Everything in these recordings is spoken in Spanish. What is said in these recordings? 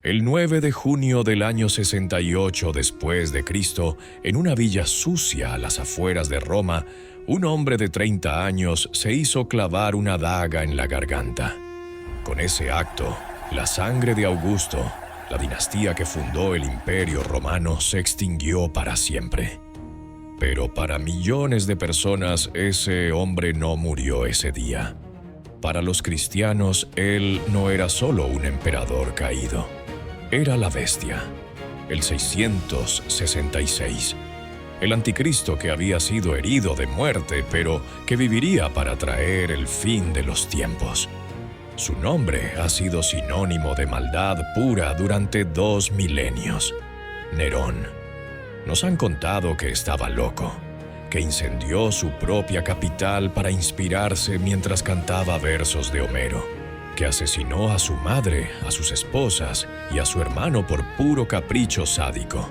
El 9 de junio del año 68 después de Cristo, en una villa sucia a las afueras de Roma, un hombre de 30 años se hizo clavar una daga en la garganta. Con ese acto, la sangre de Augusto, la dinastía que fundó el Imperio Romano, se extinguió para siempre. Pero para millones de personas, ese hombre no murió ese día. Para los cristianos, él no era solo un emperador caído. Era la bestia, el 666, el anticristo que había sido herido de muerte, pero que viviría para traer el fin de los tiempos. Su nombre ha sido sinónimo de maldad pura durante 2 milenios. Nerón. Nos han contado que estaba loco, que incendió su propia capital para inspirarse mientras cantaba versos de Homero, que asesinó a su madre, a sus esposas y a su hermano por puro capricho sádico.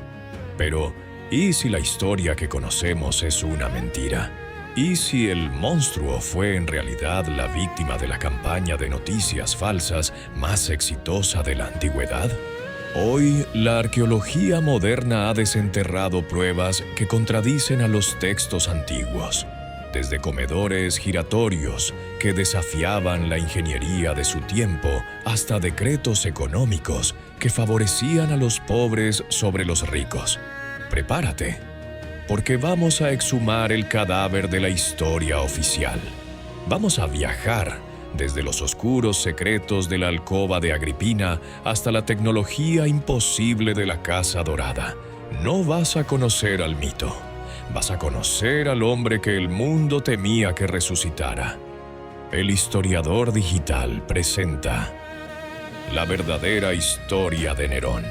Pero, ¿y si la historia que conocemos es una mentira? ¿Y si el monstruo fue en realidad la víctima de la campaña de noticias falsas más exitosa de la antigüedad? Hoy, la arqueología moderna ha desenterrado pruebas que contradicen a los textos antiguos. Desde comedores giratorios que desafiaban la ingeniería de su tiempo hasta decretos económicos que favorecían a los pobres sobre los ricos. Prepárate, porque vamos a exhumar el cadáver de la historia oficial. Vamos a viajar desde los oscuros secretos de la alcoba de Agripina hasta la tecnología imposible de la Casa Dorada. No vas a conocer al mito. Vas a conocer al hombre que el mundo temía que resucitara. El historiador digital presenta la verdadera historia de Nerón.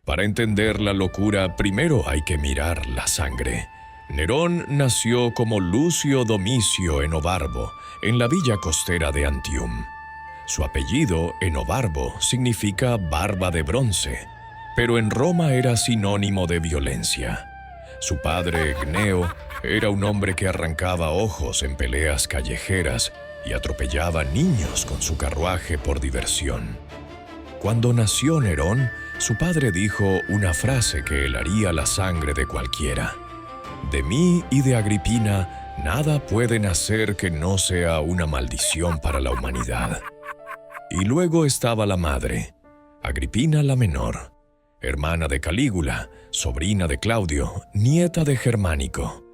Para entender la locura, primero hay que mirar la sangre. Nerón nació como Lucio Domicio Enobarbo, en la villa costera de Antium. Su apellido, Enobarbo, significa barba de bronce, pero en Roma era sinónimo de violencia. Su padre, Gneo, era un hombre que arrancaba ojos en peleas callejeras y atropellaba niños con su carruaje por diversión. Cuando nació Nerón, su padre dijo una frase que helaría la sangre de cualquiera: «De mí y de Agripina nada puede nacer que no sea una maldición para la humanidad». Y luego estaba la madre, Agripina la menor, hermana de Calígula, sobrina de Claudio, nieta de Germánico.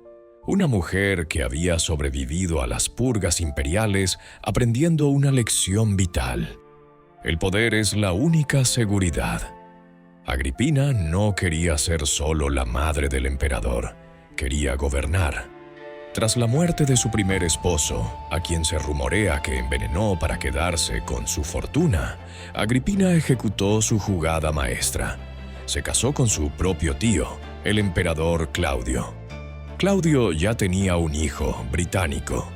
Una mujer que había sobrevivido a las purgas imperiales aprendiendo una lección vital. El poder es la única seguridad. Agripina no quería ser solo la madre del emperador, quería gobernar. Tras la muerte de su primer esposo, a quien se rumorea que envenenó para quedarse con su fortuna, Agripina ejecutó su jugada maestra. Se casó con su propio tío, el emperador Claudio. Claudio ya tenía un hijo británico,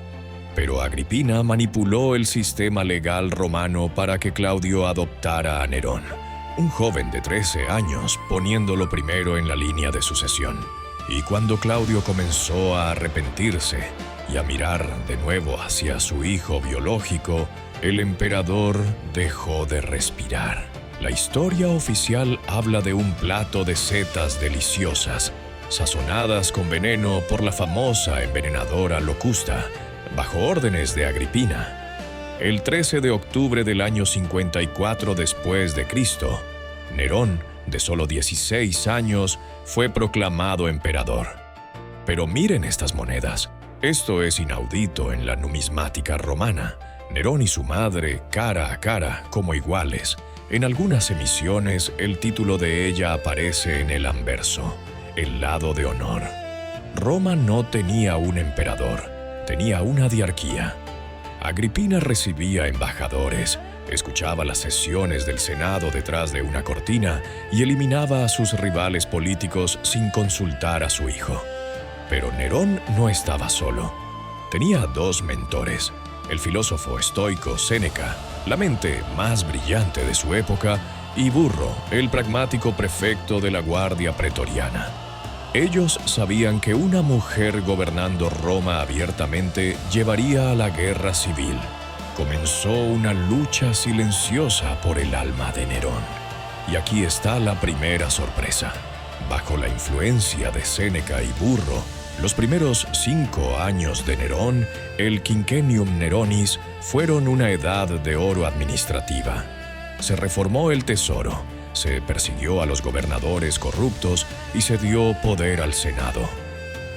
pero Agripina manipuló el sistema legal romano para que Claudio adoptara a Nerón, un joven de 13 años, poniéndolo primero en la línea de sucesión. Y cuando Claudio comenzó a arrepentirse y a mirar de nuevo hacia su hijo biológico, el emperador dejó de respirar. La historia oficial habla de un plato de setas deliciosas, sazonadas con veneno por la famosa envenenadora Locusta, bajo órdenes de Agripina. El 13 de octubre del año 54 después de Cristo, Nerón, de solo 16 años, fue proclamado emperador. Pero miren estas monedas. Esto es inaudito en la numismática romana. Nerón y su madre, cara a cara, como iguales. En algunas emisiones, el título de ella aparece en el anverso, el lado de honor. Roma no tenía un emperador, tenía una diarquía. Agripina recibía embajadores, escuchaba las sesiones del Senado detrás de una cortina y eliminaba a sus rivales políticos sin consultar a su hijo. Pero Nerón no estaba solo. Tenía 2 mentores, el filósofo estoico Séneca, la mente más brillante de su época, y Burro, el pragmático prefecto de la Guardia Pretoriana. Ellos sabían que una mujer gobernando Roma abiertamente llevaría a la guerra civil. Comenzó una lucha silenciosa por el alma de Nerón. Y aquí está la primera sorpresa. Bajo la influencia de Séneca y Burro, los primeros 5 años de Nerón, el Quinquennium Neronis, fueron una edad de oro administrativa. Se reformó el tesoro, se persiguió a los gobernadores corruptos y se dio poder al Senado.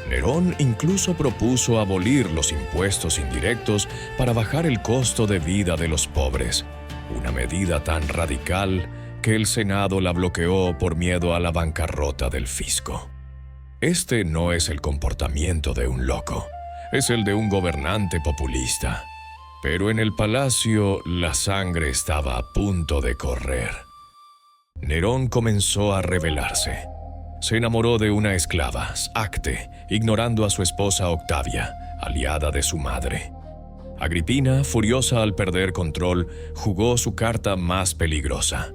Nerón incluso propuso abolir los impuestos indirectos para bajar el costo de vida de los pobres, una medida tan radical que el Senado la bloqueó por miedo a la bancarrota del fisco. Este no es el comportamiento de un loco, es el de un gobernante populista. Pero en el palacio la sangre estaba a punto de correr. Nerón comenzó a rebelarse. Se enamoró de una esclava, Acte, ignorando a su esposa Octavia, aliada de su madre. Agripina, furiosa al perder control, jugó su carta más peligrosa.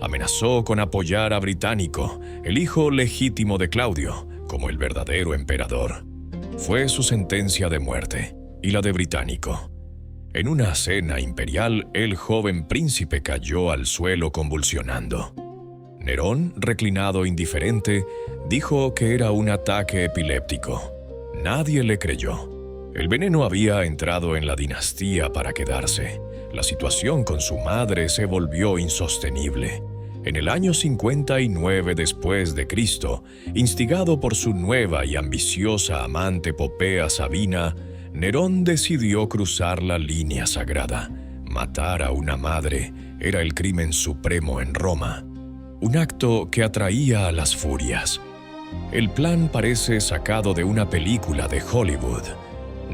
Amenazó con apoyar a Británico, el hijo legítimo de Claudio, como el verdadero emperador. Fue su sentencia de muerte, y la de Británico. En una cena imperial, el joven príncipe cayó al suelo convulsionando. Nerón, reclinado indiferente, dijo que era un ataque epiléptico. Nadie le creyó. El veneno había entrado en la dinastía para quedarse. La situación con su madre se volvió insostenible. En el año 59 después de Cristo, instigado por su nueva y ambiciosa amante Popea Sabina, Nerón decidió cruzar la línea sagrada. Matar a una madre era el crimen supremo en Roma, un acto que atraía a las furias. El plan parece sacado de una película de Hollywood.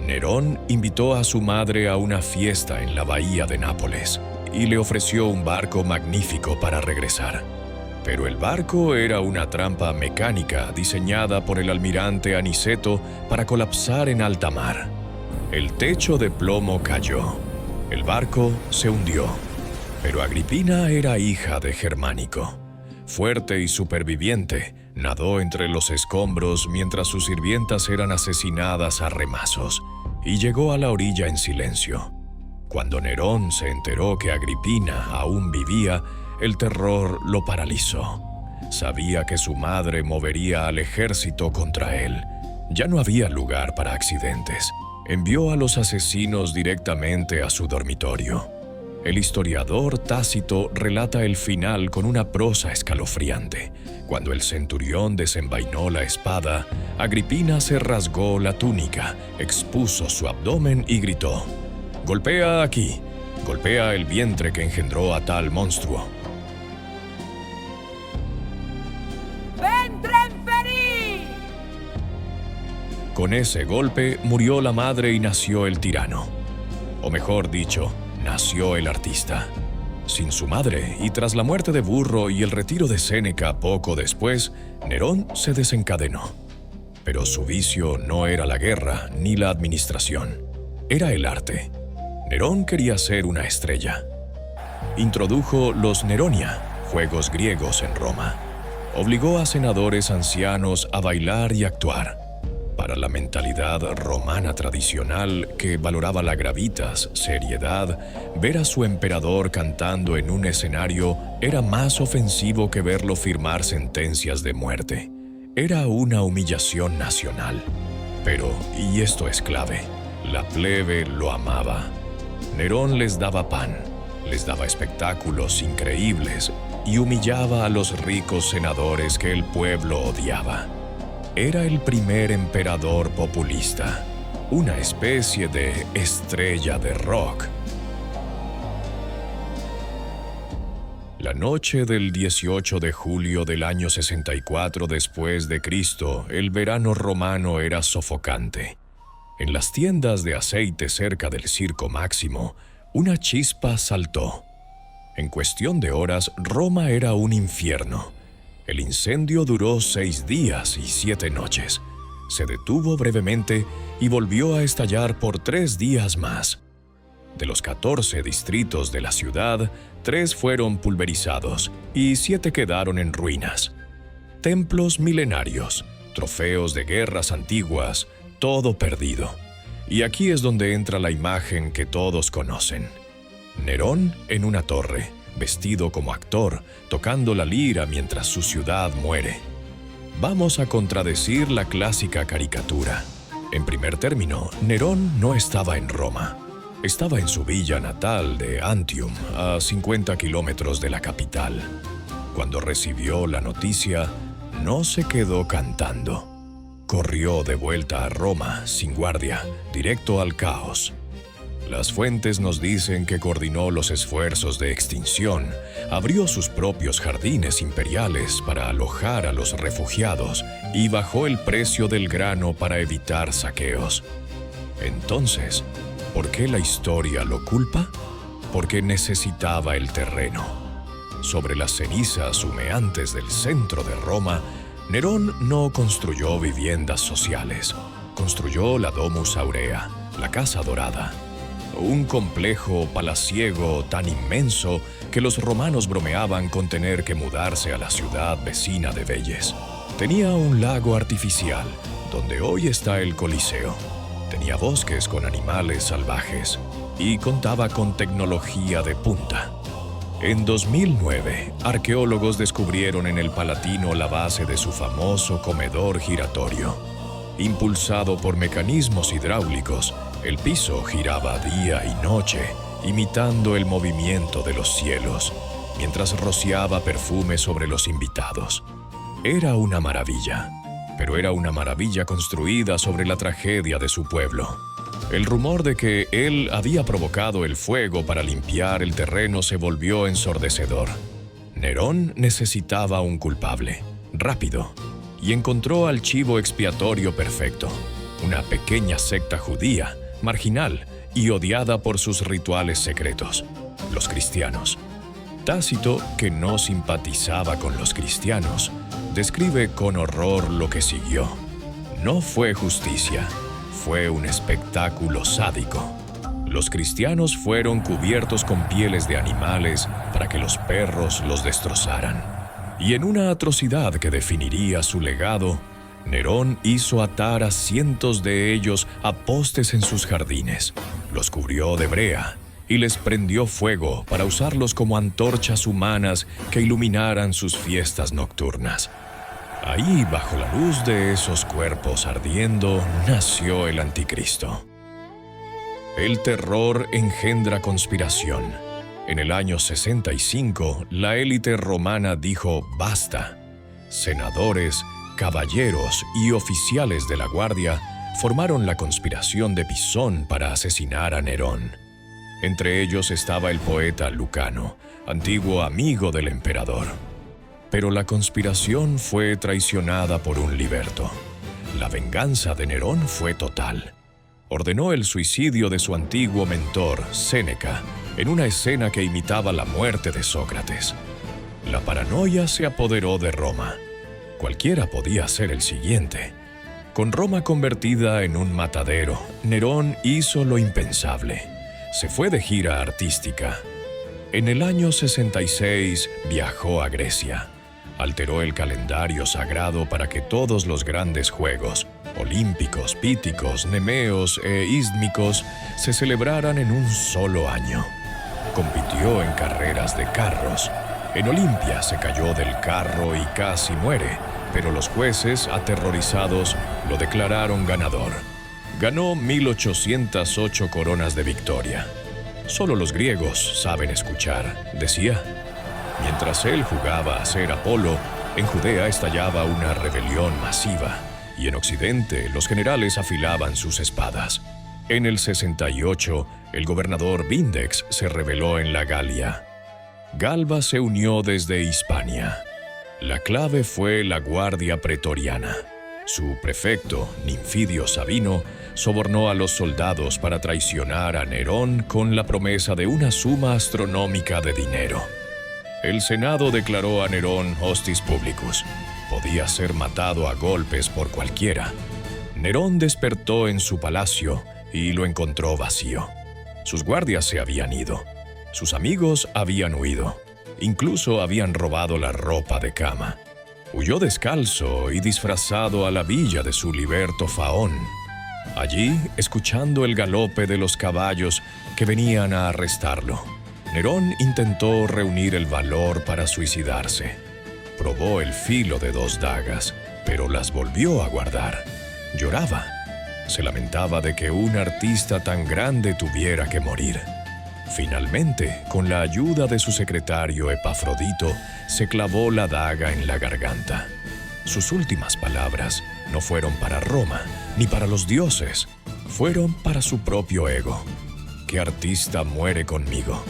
Nerón invitó a su madre a una fiesta en la bahía de Nápoles y le ofreció un barco magnífico para regresar. Pero el barco era una trampa mecánica diseñada por el almirante Aniceto para colapsar en alta mar. El techo de plomo cayó. El barco se hundió. Pero Agripina era hija de Germánico. Fuerte y superviviente, nadó entre los escombros mientras sus sirvientas eran asesinadas a remazos y llegó a la orilla en silencio. Cuando Nerón se enteró que Agripina aún vivía, el terror lo paralizó. Sabía que su madre movería al ejército contra él. Ya no había lugar para accidentes. Envió a los asesinos directamente a su dormitorio. El historiador Tácito relata el final con una prosa escalofriante. Cuando el centurión desenvainó la espada, Agripina se rasgó la túnica, expuso su abdomen y gritó: «Golpea aquí, golpea el vientre que engendró a tal monstruo». ¡Ventren ferir! Con ese golpe murió la madre y nació el tirano. O mejor dicho, nació el artista. Sin su madre, y tras la muerte de Burro y el retiro de Séneca poco después, Nerón se desencadenó. Pero su vicio no era la guerra ni la administración, era el arte. Nerón quería ser una estrella. Introdujo los Neronia, juegos griegos en Roma. Obligó a senadores ancianos a bailar y actuar. Para la mentalidad romana tradicional, que valoraba la gravitas, seriedad, ver a su emperador cantando en un escenario era más ofensivo que verlo firmar sentencias de muerte. Era una humillación nacional. Pero, y esto es clave, la plebe lo amaba. Nerón les daba pan, les daba espectáculos increíbles y humillaba a los ricos senadores que el pueblo odiaba. Era el primer emperador populista, una especie de estrella de rock. La noche del 18 de julio del año 64 después de Cristo, el verano romano era sofocante. En las tiendas de aceite cerca del Circo Máximo, una chispa saltó. En cuestión de horas, Roma era un infierno. El incendio duró 6 días y 7 noches. Se detuvo brevemente y volvió a estallar por 3 días más. De los 14 distritos de la ciudad, 3 fueron pulverizados y 7 quedaron en ruinas. Templos milenarios, trofeos de guerras antiguas, todo perdido. Y aquí es donde entra la imagen que todos conocen. Nerón en una torre, vestido como actor, tocando la lira mientras su ciudad muere. Vamos a contradecir la clásica caricatura. En primer término, Nerón no estaba en Roma. Estaba en su villa natal de Antium, a 50 kilómetros de la capital. Cuando recibió la noticia, no se quedó cantando. Corrió de vuelta a Roma, sin guardia, directo al caos. Las fuentes nos dicen que coordinó los esfuerzos de extinción, abrió sus propios jardines imperiales para alojar a los refugiados y bajó el precio del grano para evitar saqueos. Entonces, ¿por qué la historia lo culpa? Porque necesitaba el terreno. Sobre las cenizas humeantes del centro de Roma, Nerón no construyó viviendas sociales. Construyó la Domus Aurea, la Casa Dorada. Un complejo palaciego tan inmenso que los romanos bromeaban con tener que mudarse a la ciudad vecina de Velles. Tenía un lago artificial, donde hoy está el Coliseo. Tenía bosques con animales salvajes y contaba con tecnología de punta. En 2009, arqueólogos descubrieron en el Palatino la base de su famoso comedor giratorio. Impulsado por mecanismos hidráulicos, el piso giraba día y noche, imitando el movimiento de los cielos, mientras rociaba perfume sobre los invitados. Era una maravilla, pero era una maravilla construida sobre la tragedia de su pueblo. El rumor de que él había provocado el fuego para limpiar el terreno se volvió ensordecedor. Nerón necesitaba un culpable, rápido, y encontró al chivo expiatorio perfecto, una pequeña secta judía, marginal y odiada por sus rituales secretos, los cristianos. Tácito, que no simpatizaba con los cristianos, describe con horror lo que siguió. No fue justicia, fue un espectáculo sádico. Los cristianos fueron cubiertos con pieles de animales para que los perros los destrozaran. Y en una atrocidad que definiría su legado, Nerón hizo atar a cientos de ellos a postes en sus jardines, los cubrió de brea y les prendió fuego para usarlos como antorchas humanas que iluminaran sus fiestas nocturnas. Ahí, bajo la luz de esos cuerpos ardiendo, nació el Anticristo. El terror engendra conspiración. En el año 65, la élite romana dijo basta. Senadores, caballeros y oficiales de la guardia formaron la conspiración de Pisón para asesinar a Nerón. Entre ellos estaba el poeta Lucano, antiguo amigo del emperador. Pero la conspiración fue traicionada por un liberto. La venganza de Nerón fue total. Ordenó el suicidio de su antiguo mentor, Séneca, en una escena que imitaba la muerte de Sócrates. La paranoia se apoderó de Roma. Cualquiera podía ser el siguiente. Con Roma convertida en un matadero, Nerón hizo lo impensable. Se fue de gira artística. En el año 66 viajó a Grecia. Alteró el calendario sagrado para que todos los grandes juegos, olímpicos, píticos, nemeos e ístmicos, se celebraran en un solo año. Compitió en carreras de carros. En Olimpia se cayó del carro y casi muere, pero los jueces, aterrorizados, lo declararon ganador. Ganó 1808 coronas de victoria. Solo los griegos saben escuchar, decía. Mientras él jugaba a ser Apolo, en Judea estallaba una rebelión masiva, y en Occidente los generales afilaban sus espadas. En el 68, el gobernador Vindex se rebeló en la Galia. Galba se unió desde Hispania. La clave fue la Guardia Pretoriana. Su prefecto, Ninfidio Sabino, sobornó a los soldados para traicionar a Nerón con la promesa de una suma astronómica de dinero. El Senado declaró a Nerón hostis publicus. Podía ser matado a golpes por cualquiera. Nerón despertó en su palacio y lo encontró vacío. Sus guardias se habían ido. Sus amigos habían huido. Incluso habían robado la ropa de cama. Huyó descalzo y disfrazado a la villa de su liberto Faón. Allí, escuchando el galope de los caballos que venían a arrestarlo, Nerón intentó reunir el valor para suicidarse. Probó el filo de 2 dagas, pero las volvió a guardar. Lloraba. Se lamentaba de que un artista tan grande tuviera que morir. Finalmente, con la ayuda de su secretario Epafrodito, se clavó la daga en la garganta. Sus últimas palabras no fueron para Roma, ni para los dioses. Fueron para su propio ego. ¿Qué artista muere conmigo?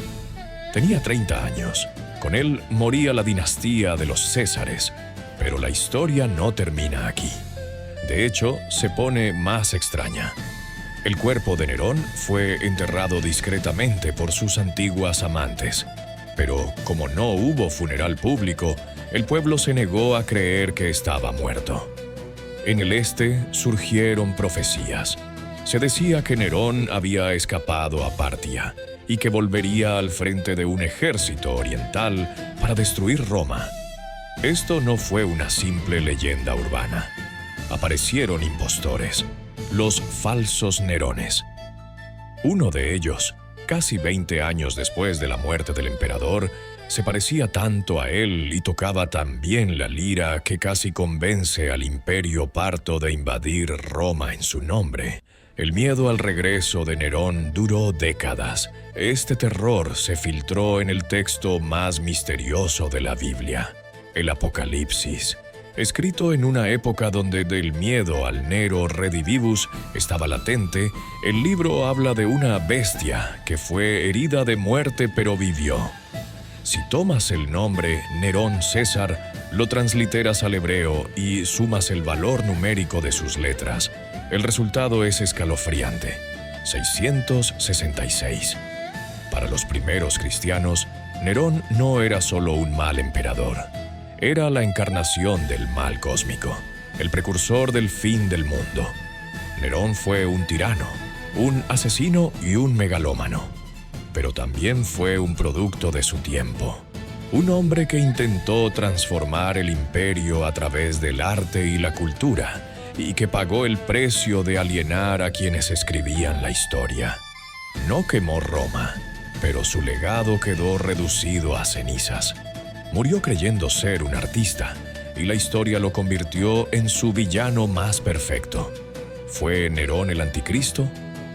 Tenía 30 años. Con él moría la dinastía de los Césares. Pero la historia no termina aquí. De hecho, se pone más extraña. El cuerpo de Nerón fue enterrado discretamente por sus antiguas amantes. Pero como no hubo funeral público, el pueblo se negó a creer que estaba muerto. En el este surgieron profecías. Se decía que Nerón había escapado a Partia y que volvería al frente de un ejército oriental para destruir Roma. Esto no fue una simple leyenda urbana. Aparecieron impostores, los falsos Nerones. Uno de ellos, casi 20 años después de la muerte del emperador, se parecía tanto a él y tocaba tan bien la lira que casi convence al imperio parto de invadir Roma en su nombre. El miedo al regreso de Nerón duró décadas. Este terror se filtró en el texto más misterioso de la Biblia, el Apocalipsis. Escrito en una época donde del miedo al Nero Redivivus estaba latente, el libro habla de una bestia que fue herida de muerte pero vivió. Si tomas el nombre Nerón César, lo transliteras al hebreo y sumas el valor numérico de sus letras, el resultado es escalofriante: 666. Para los primeros cristianos, Nerón no era solo un mal emperador. Era la encarnación del mal cósmico, el precursor del fin del mundo. Nerón fue un tirano, un asesino y un megalómano. Pero también fue un producto de su tiempo. Un hombre que intentó transformar el imperio a través del arte y la cultura, y que pagó el precio de alienar a quienes escribían la historia. No quemó Roma, pero su legado quedó reducido a cenizas. Murió creyendo ser un artista, y la historia lo convirtió en su villano más perfecto. ¿Fue Nerón el anticristo?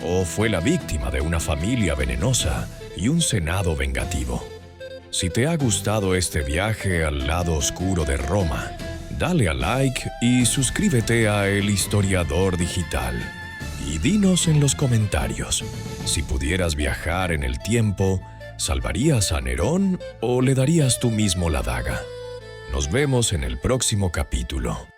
¿O fue la víctima de una familia venenosa y un senado vengativo? Si te ha gustado este viaje al lado oscuro de Roma, dale a like y suscríbete a El Historiador Digital. Y dinos en los comentarios, si pudieras viajar en el tiempo, ¿salvarías a Nerón o le darías tú mismo la daga? Nos vemos en el próximo capítulo.